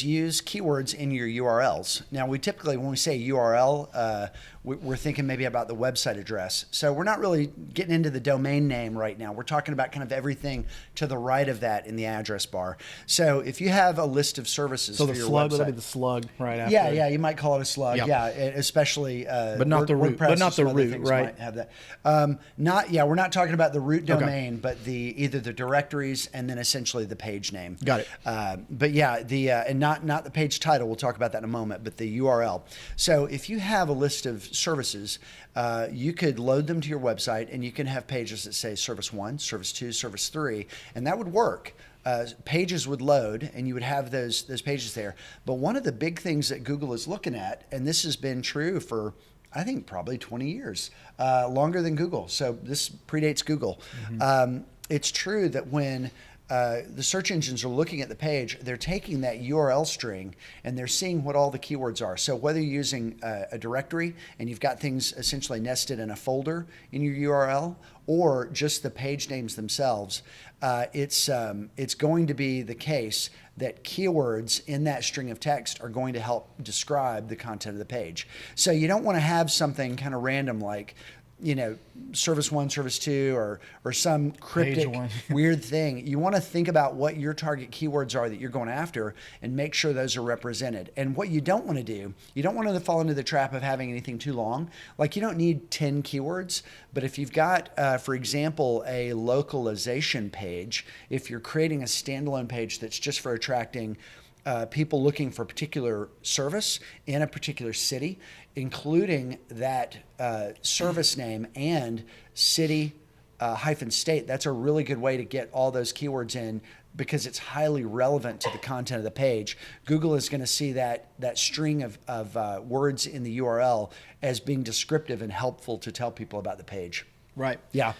use keywords in your URLs. Now, we typically, when we say URL, we're thinking maybe about the website address. So we're not really getting into the domain name right now. We're talking about kind of everything to the right of that in the address bar. So if you have a list of services So for the your slug, website, that'd be the slug right after. yeah, you might call it a slug. Yep. Yeah, especially But not the root. WordPress But not and some the other root, things right? Might have that. We're not talking about the root domain, but either the directories and then essentially the page name. Got it. But yeah, and not the page title. We'll talk about that in a moment. But the URL. So if you have a list of services, you could load them to your website, and you can have pages that say Service 1, Service 2, Service 3, and that would work. Pages would load, and you would have those pages there. But one of the big things that Google is looking at, and this has been true for, I think, probably 20 years, longer than Google. So this predates Google. It's true that when the search engines are looking at the page, they're taking that URL string and they're seeing what all the keywords are. So whether you're using a directory and you've got things essentially nested in a folder in your URL, or just the page names themselves, it's going to be the case that keywords in that string of text are going to help describe the content of the page. So you don't want to have something kind of random like, Service 1, Service 2, or some cryptic weird thing. You want to think about what your target keywords are that you're going after and make sure those are represented. And what you don't want to do, you don't want to fall into the trap of having anything too long. Like, you don't need 10 keywords, but if you've got, for example, a localization page, if you're creating a standalone page that's just for attracting people looking for a particular service in a particular city, including that service name and city hyphen state. That's a really good way to get all those keywords in because it's highly relevant to the content of the page. Google is going to see that string of words in the URL as being descriptive and helpful to tell people about the page. Right. Yeah.